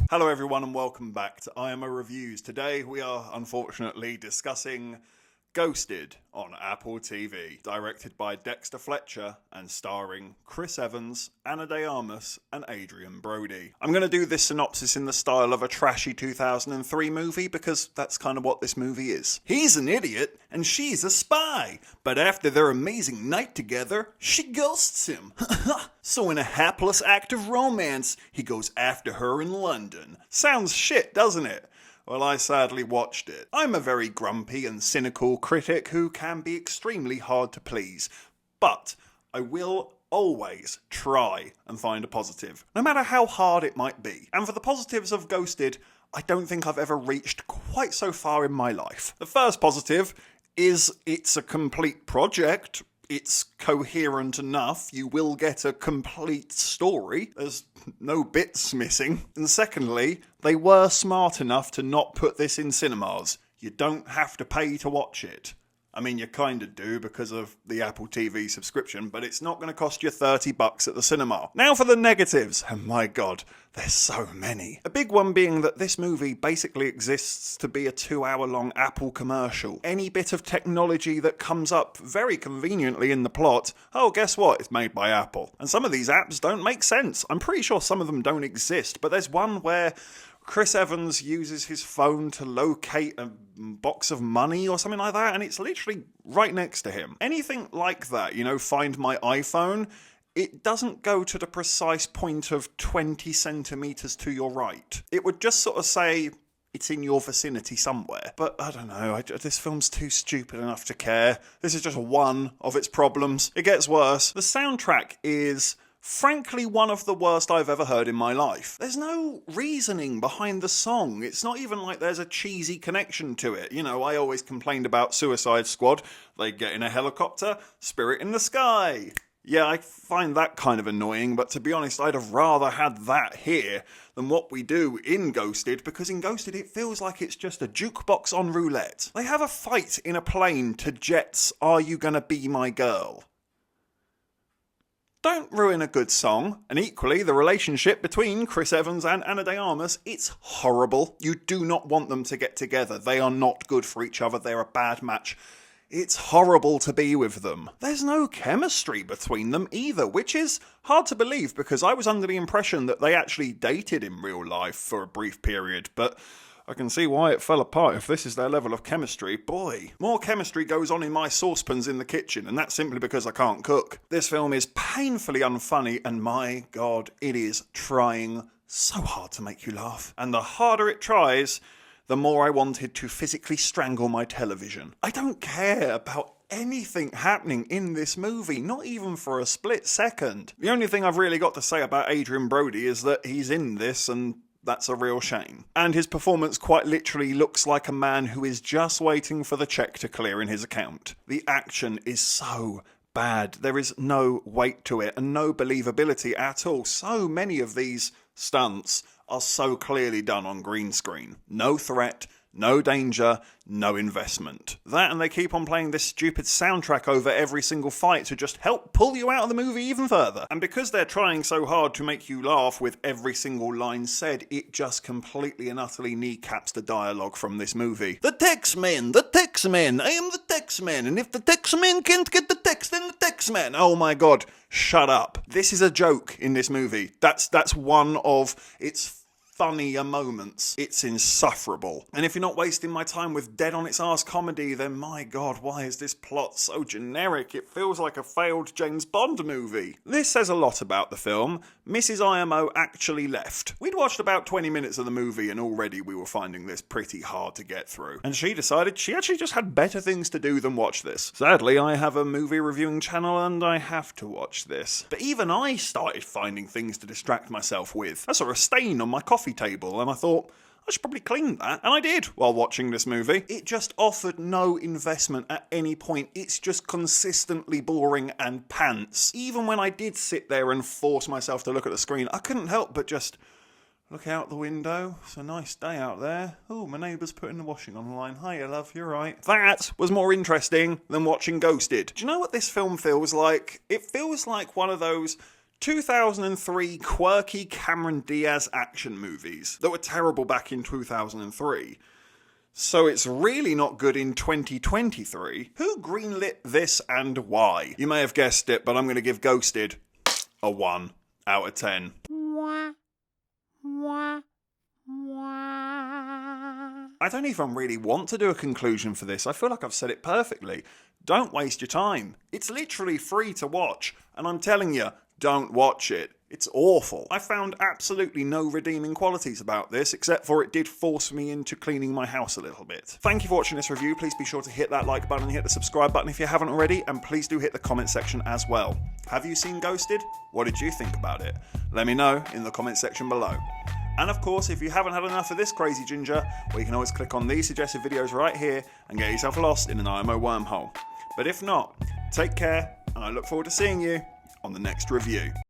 Hello everyone and welcome back to I Am a Reviews. Today we are unfortunately discussing Ghosted on Apple TV, directed by Dexter Fletcher and starring Chris Evans, Ana de Armas and Adrien Brody. I'm going to do this synopsis in the style of a trashy 2003 movie because that's kind of what this movie is. He's an idiot and she's a spy, but after their amazing night together, she ghosts him. So in a hapless act of romance, he goes after her in London. Sounds shit, doesn't it? Well, I sadly watched it. I'm a very grumpy and cynical critic who can be extremely hard to please, but I will always try and find a positive, no matter how hard it might be. And for the positives of Ghosted, I don't think I've ever reached quite so far in my life. The first positive is it's a complete project. It's coherent enough, you will get a complete story, there's no bits missing. And secondly, they were smart enough to not put this in cinemas. You don't have to pay to watch it. I mean, you kind of do because of the Apple TV subscription, but it's not going to cost you $30 at the cinema. Now for the negatives. And my God, there's so many. A big one being that this movie basically exists to be a 2-hour-long Apple commercial. Any bit of technology that comes up very conveniently in the plot, oh, guess what? It's made by Apple. And some of these apps don't make sense. I'm pretty sure some of them don't exist, but there's one where Chris Evans uses his phone to locate a box of money or something like that, and it's literally right next to him. Anything like that, find my iPhone, it doesn't go to the precise point of 20 centimetres to your right. It would just sort of say, it's in your vicinity somewhere. But I don't know, this film's too stupid enough to care. This is just one of its problems. It gets worse. The soundtrack is frankly one of the worst I've ever heard in my life. There's no reasoning behind the song. It's not even like there's a cheesy connection to it. I always complained about Suicide Squad. They get in a helicopter, Spirit in the Sky. Yeah, I find that kind of annoying, but to be honest, I'd have rather had that here than what we do in Ghosted, because in Ghosted it feels like it's just a jukebox on roulette. They have a fight in a plane to Jet's Are You Gonna Be My Girl? Don't ruin a good song. And equally, the relationship between Chris Evans and Ana de Armas, it's horrible. You do not want them to get together. They are not good for each other. They're a bad match. It's horrible to be with them. There's no chemistry between them either, which is hard to believe because I was under the impression that they actually dated in real life for a brief period, but I can see why it fell apart if this is their level of chemistry. Boy, more chemistry goes on in my saucepans in the kitchen, and that's simply because I can't cook. This film is painfully unfunny, and my God, it is trying so hard to make you laugh. And the harder it tries, the more I wanted to physically strangle my television. I don't care about anything happening in this movie, not even for a split second. The only thing I've really got to say about Adrien Brody is that he's in this, and that's a real shame. And his performance quite literally looks like a man who is just waiting for the check to clear in his account. The action is so bad. There is no weight to it and no believability at all. So many of these stunts are so clearly done on green screen. No threat, no danger, no investment. That, and they keep on playing this stupid soundtrack over every single fight to just help pull you out of the movie even further. And because they're trying so hard to make you laugh with every single line said, it just completely and utterly kneecaps the dialogue from this movie. The Tex-Men, I am the Tex-Men, and if the Tex-Men can't get the text, then the Tex-Men. Oh my God, shut up. This is a joke in this movie. That's one of its funnier moments. It's insufferable. And if you're not wasting my time with dead on its arse comedy, then my God, why is this plot so generic? It feels like a failed James Bond movie. This says a lot about the film. Mrs. IMO actually left. We'd watched about 20 minutes of the movie and already we were finding this pretty hard to get through. And she decided she actually just had better things to do than watch this. Sadly, I have a movie reviewing channel and I have to watch this. But even I started finding things to distract myself with. I saw a stain on my coffee table and I thought, I should probably clean that. And I did while watching this movie. It just offered no investment at any point. It's just consistently boring and pants. Even when I did sit there and force myself to look at the screen, I couldn't help but just look out the window. It's a nice day out there. Oh, my neighbour's putting the washing on the line. Hiya, love, you're right. That was more interesting than watching Ghosted. Do you know what this film feels like? It feels like one of those 2003 quirky Cameron Diaz action movies that were terrible back in 2003. So it's really not good in 2023. Who greenlit this and why? You may have guessed it, but I'm going to give Ghosted a 1 out of 10. I don't even really want to do a conclusion for this. I feel like I've said it perfectly. Don't waste your time. It's literally free to watch, and I'm telling you, don't watch it. It's awful. I found absolutely no redeeming qualities about this, except for it did force me into cleaning my house a little bit. Thank you for watching this review. Please be sure to hit that like button and hit the subscribe button if you haven't already, and please do hit the comment section as well. Have you seen Ghosted? What did you think about it? Let me know in the comment section below. And of course, if you haven't had enough of this crazy ginger, well, you can always click on these suggested videos right here and get yourself lost in an IMO wormhole. But if not, take care, and I look forward to seeing you on the next review.